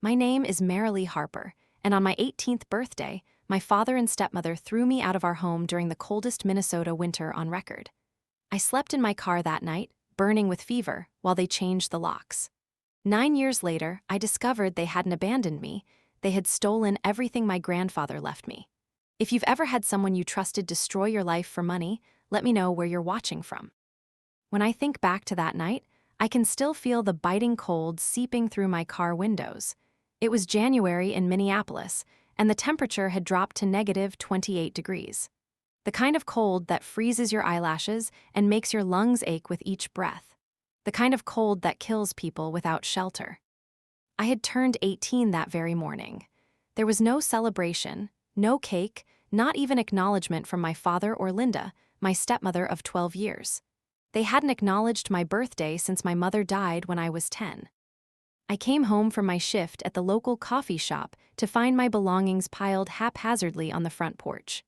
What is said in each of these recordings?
My name is Marilee Harper, and on my 18th birthday, my father and stepmother threw me out of our home during the coldest Minnesota winter on record. I slept in my car that night, burning with fever, while they changed the locks. 9 years later, I discovered they hadn't abandoned me. They had stolen everything my grandfather left me. If you've ever had someone you trusted destroy your life for money, let me know where you're watching from. When I think back to that night, I can still feel the biting cold seeping through my car windows. It was January in Minneapolis, and the temperature had dropped to -28 degrees. The kind of cold that freezes your eyelashes and makes your lungs ache with each breath. The kind of cold that kills people without shelter. I had turned 18 that very morning. There was no celebration, no cake, not even acknowledgement from my father or Linda, my stepmother of 12 years. They hadn't acknowledged my birthday since my mother died when I was 10. I came home from my shift at the local coffee shop to find my belongings piled haphazardly on the front porch.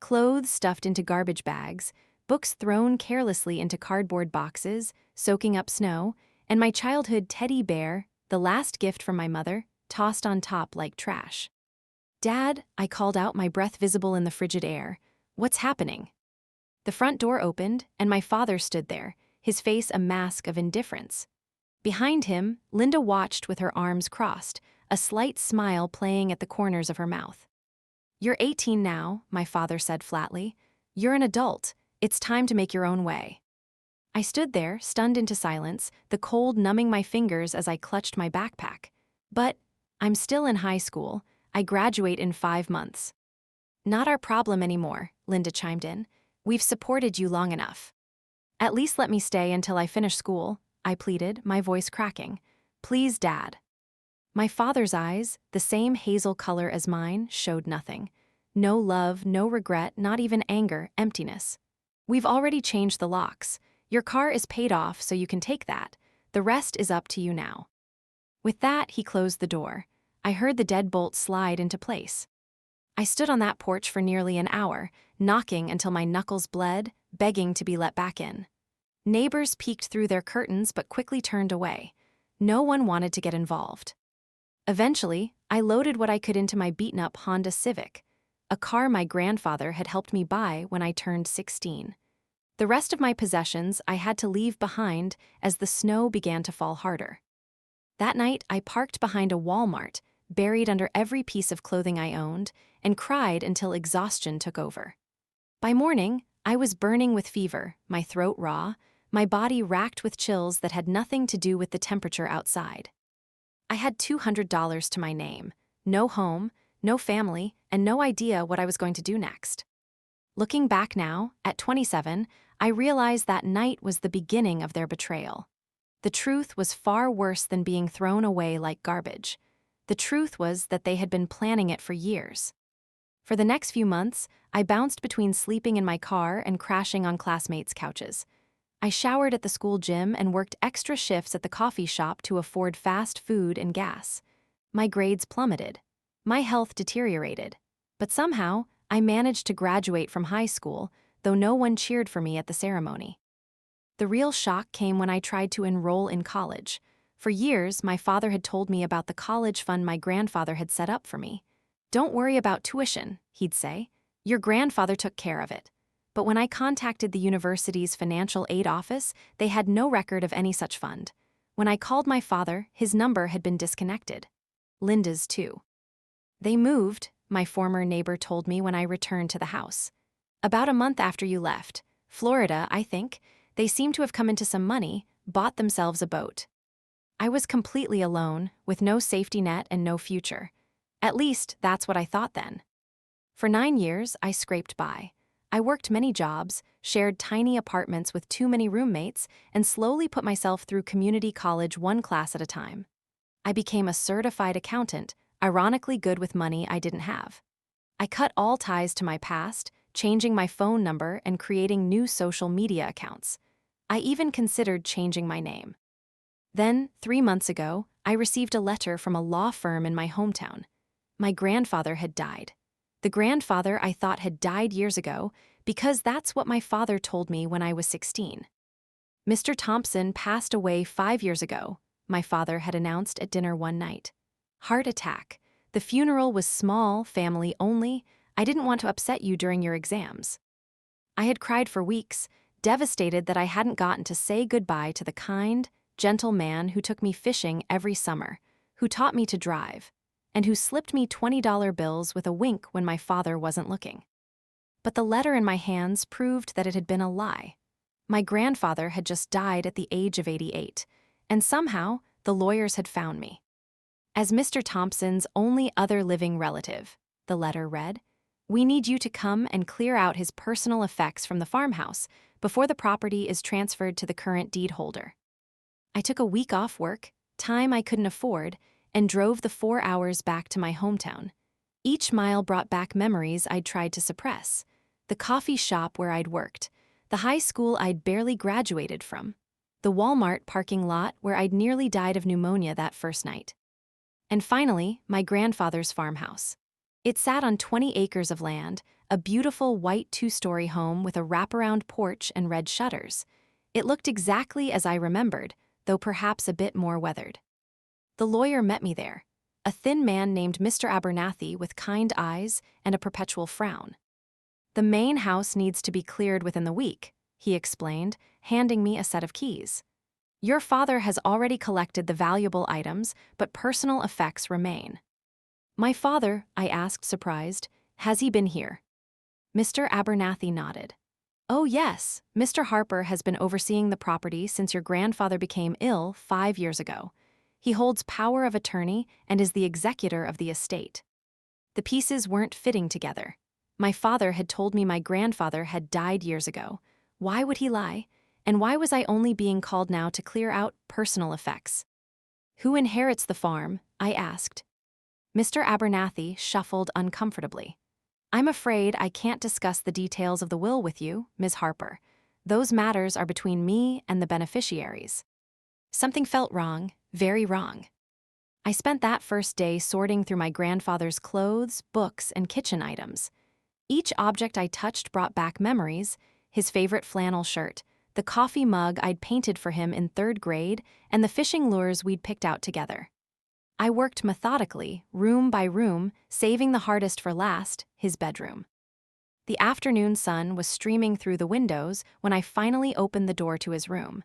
Clothes stuffed into garbage bags, books thrown carelessly into cardboard boxes, soaking up snow, and my childhood teddy bear, the last gift from my mother, tossed on top like trash. "Dad," I called out, my breath visible in the frigid air. "What's happening?" The front door opened, and my father stood there, his face a mask of indifference. Behind him, Linda watched with her arms crossed, a slight smile playing at the corners of her mouth. "You're 18 now," my father said flatly. "You're an adult. It's time to make your own way." I stood there, stunned into silence, the cold numbing my fingers as I clutched my backpack. "But I'm still in high school. I graduate in 5 months." "Not our problem anymore," Linda chimed in. "We've supported you long enough." "At least let me stay until I finish school," I pleaded, my voice cracking. "Please, Dad." My father's eyes, the same hazel color as mine, showed nothing. No love, no regret, not even anger, emptiness. "We've already changed the locks. Your car is paid off, so you can take that. The rest is up to you now." With that, he closed the door. I heard the deadbolt slide into place. I stood on that porch for nearly an hour, knocking until my knuckles bled, begging to be let back in. Neighbors peeked through their curtains but quickly turned away. No one wanted to get involved. Eventually, I loaded what I could into my beaten-up Honda Civic, a car my grandfather had helped me buy when I turned 16. The rest of my possessions I had to leave behind as the snow began to fall harder. That night, I parked behind a Walmart, buried under every piece of clothing I owned, and cried until exhaustion took over. By morning, I was burning with fever, my throat raw, my body racked with chills that had nothing to do with the temperature outside. I had $200 to my name, no home, no family, and no idea what I was going to do next. Looking back now, at 27, I realized that night was the beginning of their betrayal. The truth was far worse than being thrown away like garbage. The truth was that they had been planning it for years. For the next few months, I bounced between sleeping in my car and crashing on classmates' couches. I showered at the school gym and worked extra shifts at the coffee shop to afford fast food and gas. My grades plummeted. My health deteriorated. But somehow, I managed to graduate from high school, though no one cheered for me at the ceremony. The real shock came when I tried to enroll in college. For years, my father had told me about the college fund my grandfather had set up for me. "Don't worry about tuition," he'd say. "Your grandfather took care of it." But when I contacted the university's financial aid office, they had no record of any such fund. When I called my father, his number had been disconnected. Linda's too. "They moved," my former neighbor told me when I returned to the house. "About a month after you left. Florida, I think. They seem to have come into some money, bought themselves a boat." I was completely alone, with no safety net and no future. At least, that's what I thought then. For 9 years, I scraped by. I worked many jobs, shared tiny apartments with too many roommates, and slowly put myself through community college one class at a time. I became a certified accountant, ironically good with money I didn't have. I cut all ties to my past, changing my phone number and creating new social media accounts. I even considered changing my name. Then, 3 months ago, I received a letter from a law firm in my hometown. My grandfather had died. The grandfather I thought had died years ago, because that's what my father told me when I was 16. "Mr. Thompson passed away 5 years ago," my father had announced at dinner one night. Heart attack. The funeral was small, family only. I didn't want to upset you during your exams. I had cried for weeks, devastated that I hadn't gotten to say goodbye to the kind, gentle man who took me fishing every summer, who taught me to drive, and who slipped me $20 bills with a wink when my father wasn't looking. But the letter in my hands proved that it had been a lie. My grandfather had just died at the age of 88, and somehow the lawyers had found me. As Mr. Thompson's only other living relative, the letter read, we need you to come and clear out his personal effects from the farmhouse before the property is transferred to the current deed holder. I took a week off work, time I couldn't afford, and drove the 4 hours back to my hometown. Each mile brought back memories I'd tried to suppress. The coffee shop where I'd worked, the high school I'd barely graduated from, the Walmart parking lot where I'd nearly died of pneumonia that first night. And finally, my grandfather's farmhouse. It sat on 20 acres of land, a beautiful white 2-story home with a wraparound porch and red shutters. It looked exactly as I remembered, though perhaps a bit more weathered. The lawyer met me there, a thin man named Mr. Abernathy with kind eyes and a perpetual frown. The main house needs to be cleared within the week, he explained, handing me a set of keys. Your father has already collected the valuable items, but personal effects remain. My father, I asked, surprised, has he been here? Mr. Abernathy nodded. Oh yes, Mr. Harper has been overseeing the property since your grandfather became ill 5 years ago. He holds power of attorney and is the executor of the estate. The pieces weren't fitting together. My father had told me my grandfather had died years ago. Why would he lie? And why was I only being called now to clear out personal effects? Who inherits the farm? I asked. Mr. Abernathy shuffled uncomfortably. I'm afraid I can't discuss the details of the will with you, Ms. Harper. Those matters are between me and the beneficiaries. Something felt wrong, very wrong. I spent that first day sorting through my grandfather's clothes, books, and kitchen items. Each object I touched brought back memories: his favorite flannel shirt, the coffee mug I'd painted for him in 3rd grade, and the fishing lures we'd picked out together. I worked methodically, room by room, saving the hardest for last, his bedroom. The afternoon sun was streaming through the windows when I finally opened the door to his room.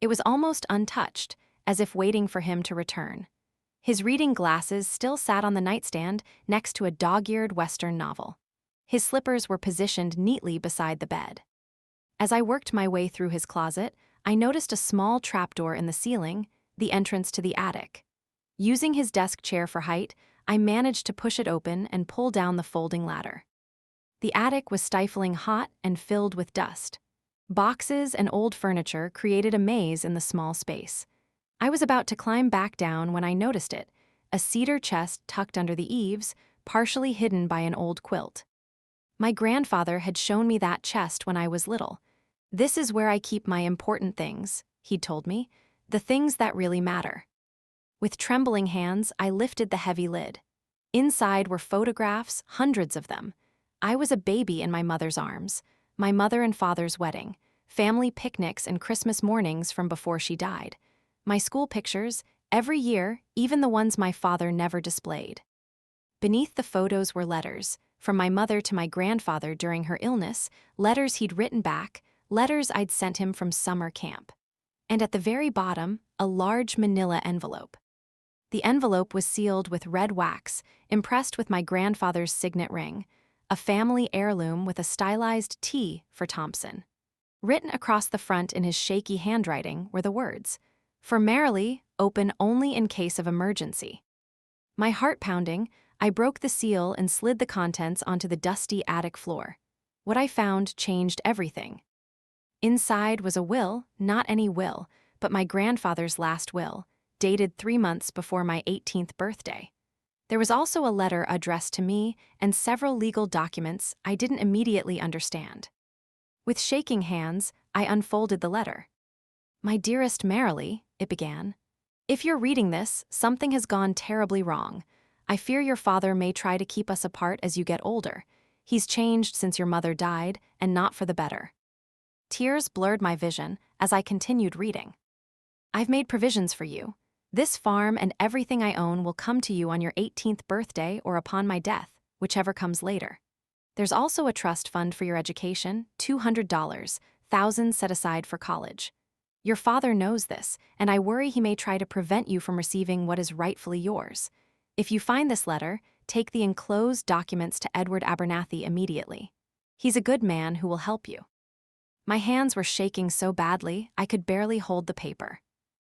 It was almost untouched, as if waiting for him to return. His reading glasses still sat on the nightstand next to a dog-eared Western novel. His slippers were positioned neatly beside the bed. As I worked my way through his closet, I noticed a small trapdoor in the ceiling, the entrance to the attic. Using his desk chair for height, I managed to push it open and pull down the folding ladder. The attic was stifling hot and filled with dust. Boxes and old furniture created a maze in the small space. I was about to climb back down when I noticed it, a cedar chest tucked under the eaves, partially hidden by an old quilt. My grandfather had shown me that chest when I was little. This is where I keep my important things, he'd told me, the things that really matter. With trembling hands, I lifted the heavy lid. Inside were photographs, hundreds of them. I was a baby in my mother's arms, my mother and father's wedding, family picnics and Christmas mornings from before she died. My school pictures, every year, even the ones my father never displayed. Beneath the photos were letters, from my mother to my grandfather during her illness, letters he'd written back, letters I'd sent him from summer camp. And at the very bottom, a large manila envelope. The envelope was sealed with red wax, impressed with my grandfather's signet ring, a family heirloom with a stylized T for Thompson. Written across the front in his shaky handwriting were the words, "For Merrily, open only in case of emergency." My heart pounding, I broke the seal and slid the contents onto the dusty attic floor. What I found changed everything. Inside was a will, not any will, but my grandfather's last will, dated 3 months before my 18th birthday. There was also a letter addressed to me and several legal documents I didn't immediately understand. With shaking hands, I unfolded the letter. "My dearest Merrily," it began, "if you're reading this, something has gone terribly wrong. I fear your father may try to keep us apart as you get older. He's changed since your mother died, and not for the better." Tears blurred my vision as I continued reading. "I've made provisions for you. This farm and everything I own will come to you on your 18th birthday or upon my death, whichever comes later. There's also a trust fund for your education, $200, thousands set aside for college. Your father knows this, and I worry he may try to prevent you from receiving what is rightfully yours. If you find this letter, take the enclosed documents to Edward Abernathy immediately. He's a good man who will help you. My hands were shaking so badly I could barely hold the paper.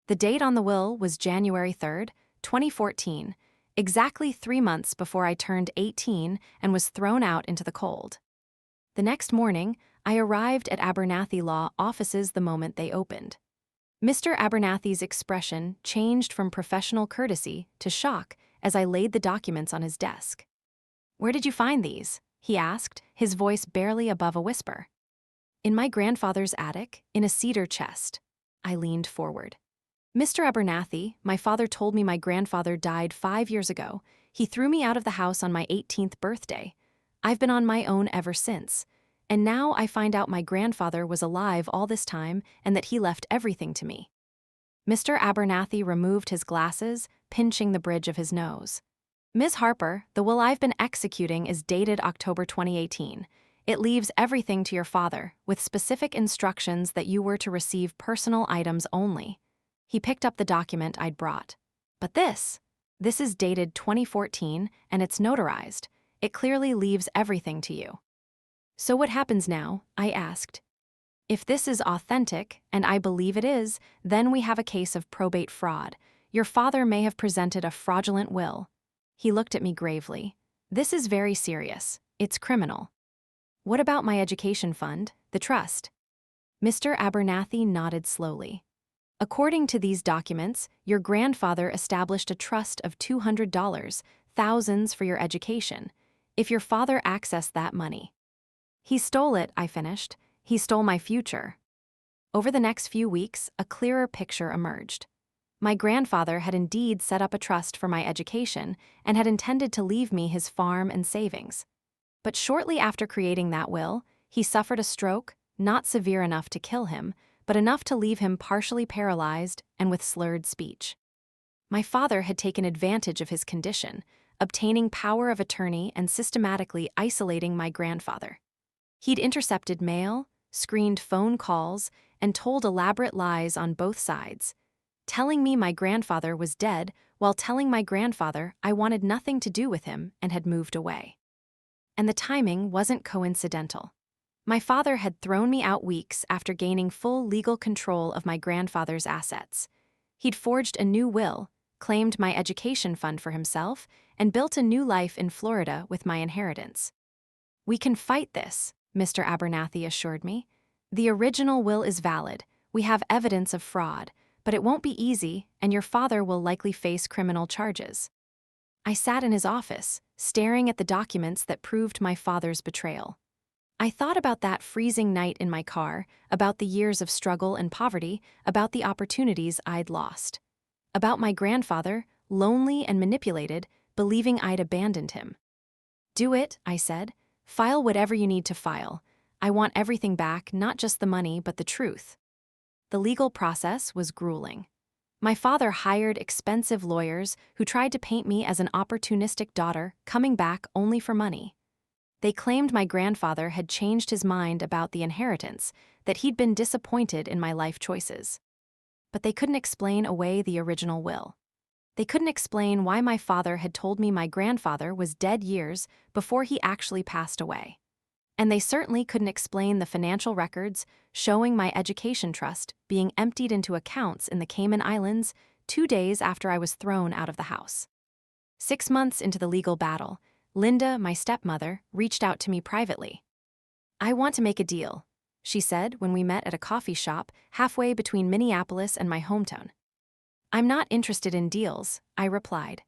The date on the will was January 3rd, 2014, exactly 3 months before I turned 18 and was thrown out into the cold. The next morning, I arrived at Abernathy Law offices the moment they opened. Mr. Abernathy's expression changed from professional courtesy to shock as I laid the documents on his desk. "Where did you find these?" he asked, his voice barely above a whisper. "In my grandfather's attic, in a cedar chest." I leaned forward. "Mr. Abernathy, my father told me my grandfather died 5 years ago. He threw me out of the house on my 18th birthday. I've been on my own ever since. And now I find out my grandfather was alive all this time and that he left everything to me." Mr. Abernathy removed his glasses, pinching the bridge of his nose. "Ms. Harper, the will I've been executing is dated October 2018. It leaves everything to your father, with specific instructions that you were to receive personal items only." He picked up the document I'd brought. "But this is dated 2014 and it's notarized. It clearly leaves everything to you." "So what happens now?" I asked. "If this is authentic, and I believe it is, then we have a case of probate fraud. Your father may have presented a fraudulent will." He looked at me gravely. "This is very serious. It's criminal." "What about my education fund, the trust?" Mr. Abernathy nodded slowly. "According to these documents, your grandfather established a trust of $200, thousands for your education. If your father accessed that money—" "He stole it," I finished. "He stole my future." Over the next few weeks, a clearer picture emerged. My grandfather had indeed set up a trust for my education and had intended to leave me his farm and savings. But shortly after creating that will, he suffered a stroke, not severe enough to kill him, but enough to leave him partially paralyzed and with slurred speech. My father had taken advantage of his condition, obtaining power of attorney and systematically isolating my grandfather. He'd intercepted mail, screened phone calls, and told elaborate lies on both sides, telling me my grandfather was dead while telling my grandfather I wanted nothing to do with him and had moved away. And the timing wasn't coincidental. My father had thrown me out weeks after gaining full legal control of my grandfather's assets. He'd forged a new will, claimed my education fund for himself, and built a new life in Florida with my inheritance. "We can fight this," Mr. Abernathy assured me. "The original will is valid. We have evidence of fraud, but it won't be easy, and your father will likely face criminal charges." I sat in his office, staring at the documents that proved my father's betrayal. I thought about that freezing night in my car, about the years of struggle and poverty, about the opportunities I'd lost. About my grandfather, lonely and manipulated, believing I'd abandoned him. "Do it," I said. "File whatever you need to file. I want everything back, not just the money, but the truth." The legal process was grueling. My father hired expensive lawyers who tried to paint me as an opportunistic daughter coming back only for money. They claimed my grandfather had changed his mind about the inheritance, that he'd been disappointed in my life choices. But they couldn't explain away the original will. They couldn't explain why my father had told me my grandfather was dead years before he actually passed away. And they certainly couldn't explain the financial records showing my education trust being emptied into accounts in the Cayman Islands 2 days after I was thrown out of the house. 6 months into the legal battle, Linda, my stepmother, reached out to me privately. "I want to make a deal," she said when we met at a coffee shop halfway between Minneapolis and my hometown. "I'm not interested in deals," I replied.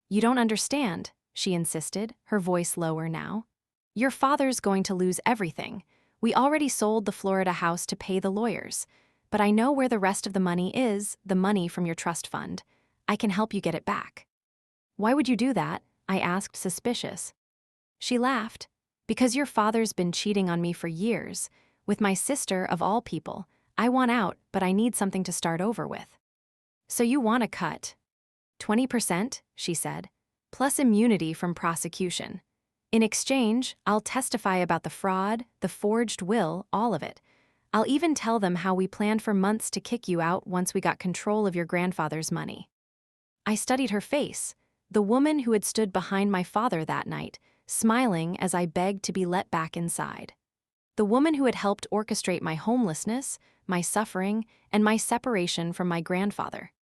"You don't understand," she insisted, her voice lower now. "Your father's going to lose everything. We already sold the Florida house to pay the lawyers. But I know where the rest of the money is, the money from your trust fund. I can help you get it back." "Why would you do that?" I asked, suspicious. She laughed. "Because your father's been cheating on me for years. With my sister, of all people. I want out, but I need something to start over with." So you want a cut? 20%, she said, plus immunity from prosecution. In exchange, I'll testify about the fraud, the forged will, all of it. I'll even tell them how we planned for months to kick you out once we got control of your grandfather's money. I studied her face, the woman who had stood behind my father that night, smiling as I begged to be let back inside. The woman who had helped orchestrate my homelessness, my suffering, and my separation from my grandfather.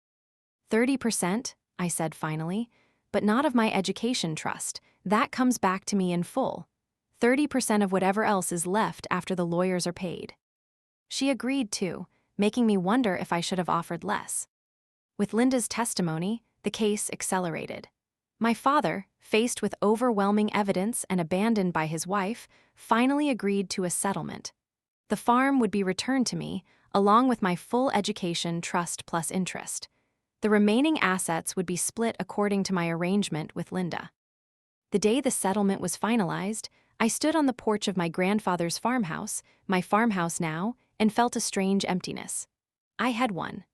30%, I said finally, but not of my education trust. That comes back to me in full. 30% of whatever else is left after the lawyers are paid. She agreed too, making me wonder if I should have offered less. With Linda's testimony, the case accelerated. My father, faced with overwhelming evidence and abandoned by his wife, finally agreed to a settlement. The farm would be returned to me, along with my full education trust plus interest. The remaining assets would be split according to my arrangement with Linda. The day the settlement was finalized, I stood on the porch of my grandfather's farmhouse, my farmhouse now, and felt a strange emptiness. I had won.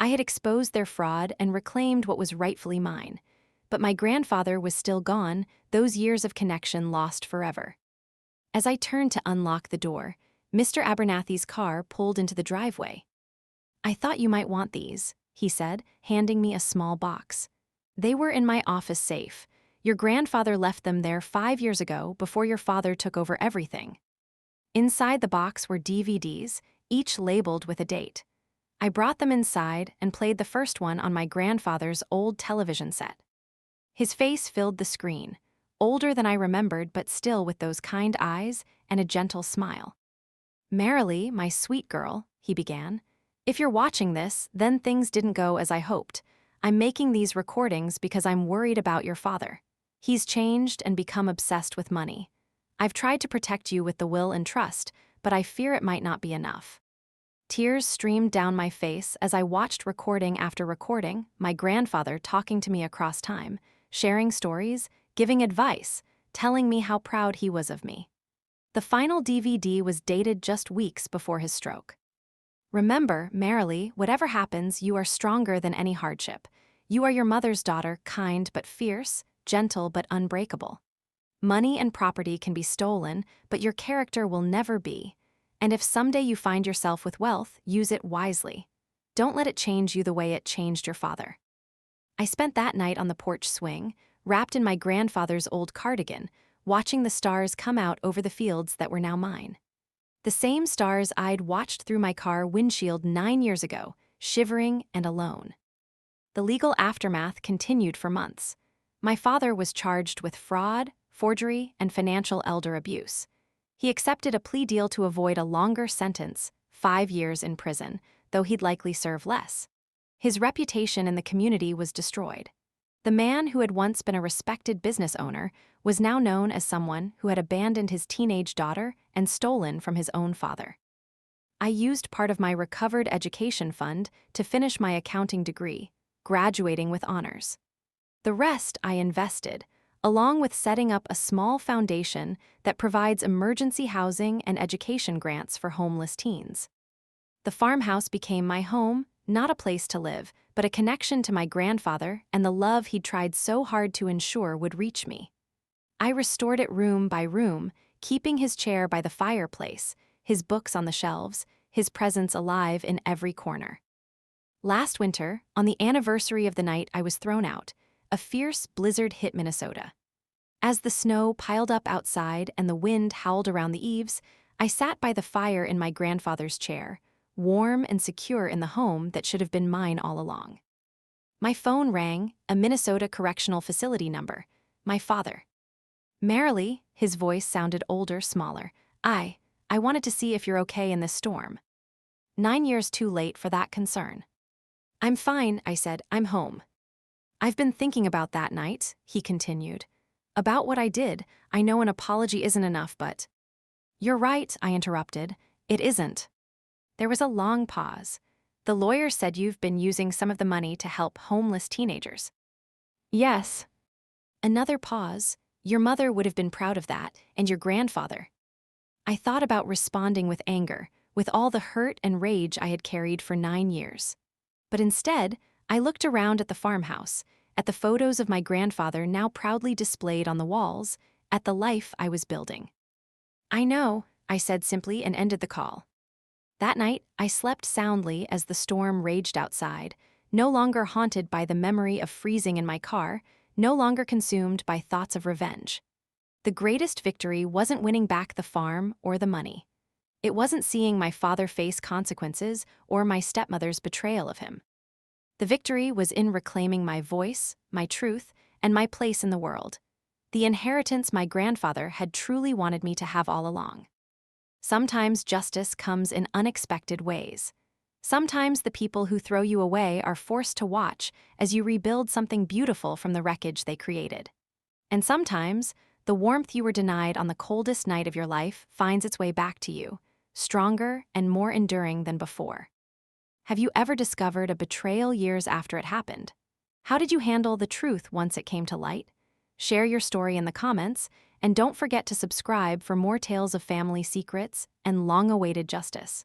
I had exposed their fraud and reclaimed what was rightfully mine. But my grandfather was still gone, those years of connection lost forever. As I turned to unlock the door, Mr. Abernathy's car pulled into the driveway. "I thought you might want these," he said, handing me a small box. "They were in my office safe. Your grandfather left them there 5 years ago before your father took over everything." Inside the box were DVDs, each labeled with a date. I brought them inside and played the first one on my grandfather's old television set. His face filled the screen, older than I remembered but still with those kind eyes and a gentle smile. "Merrily, my sweet girl," he began. "If you're watching this, then things didn't go as I hoped. I'm making these recordings because I'm worried about your father. He's changed and become obsessed with money. I've tried to protect you with the will and trust, but I fear it might not be enough." Tears streamed down my face as I watched recording after recording, my grandfather talking to me across time, sharing stories, giving advice, telling me how proud he was of me. The final DVD was dated just weeks before his stroke. "Remember, Merrily, whatever happens, you are stronger than any hardship. You are your mother's daughter, kind but fierce, gentle but unbreakable. Money and property can be stolen, but your character will never be. And if someday you find yourself with wealth, use it wisely. Don't let it change you the way it changed your father." I spent that night on the porch swing, wrapped in my grandfather's old cardigan, watching the stars come out over the fields that were now mine. The same stars I'd watched through my car windshield 9 years ago, shivering and alone. The legal aftermath continued for months. My father was charged with fraud, forgery, and financial elder abuse. He accepted a plea deal to avoid a longer sentence, 5 years in prison, though he'd likely serve less. His reputation in the community was destroyed. The man who had once been a respected business owner was now known as someone who had abandoned his teenage daughter and stolen from his own father. I used part of my recovered education fund to finish my accounting degree, graduating with honors. The rest I invested, along with setting up a small foundation that provides emergency housing and education grants for homeless teens. The farmhouse became my home, not a place to live, but a connection to my grandfather and the love he'd tried so hard to ensure would reach me. I restored it room by room, keeping his chair by the fireplace, his books on the shelves, his presence alive in every corner. Last winter, on the anniversary of the night I was thrown out, a fierce blizzard hit Minnesota. As the snow piled up outside and the wind howled around the eaves, I sat by the fire in my grandfather's chair, warm and secure in the home that should have been mine all along. My phone rang, a Minnesota Correctional Facility number. My father. "Merrily," his voice sounded older, smaller. I wanted to see if you're okay in this storm." 9 years too late for that concern. "I'm fine," I said. "I'm home." "I've been thinking about that night," he continued. "About what I did. I know an apology isn't enough, but—" "You're right," I interrupted. "It isn't." There was a long pause. "The lawyer said you've been using some of the money to help homeless teenagers." "Yes." Another pause. "Your mother would have been proud of that, and your grandfather." I thought about responding with anger, with all the hurt and rage I had carried for 9 years. But instead, I looked around at the farmhouse, at the photos of my grandfather now proudly displayed on the walls, at the life I was building. "I know," I said simply and ended the call. That night, I slept soundly as the storm raged outside, no longer haunted by the memory of freezing in my car, no longer consumed by thoughts of revenge. The greatest victory wasn't winning back the farm or the money. It wasn't seeing my father face consequences or my stepmother's betrayal of him. The victory was in reclaiming my voice, my truth, and my place in the world. The inheritance my grandfather had truly wanted me to have all along. Sometimes justice comes in unexpected ways. Sometimes the people who throw you away are forced to watch as you rebuild something beautiful from the wreckage they created. And sometimes, the warmth you were denied on the coldest night of your life finds its way back to you, stronger and more enduring than before. Have you ever discovered a betrayal years after it happened? How did you handle the truth once it came to light? Share your story in the comments, and don't forget to subscribe for more tales of family secrets and long-awaited justice.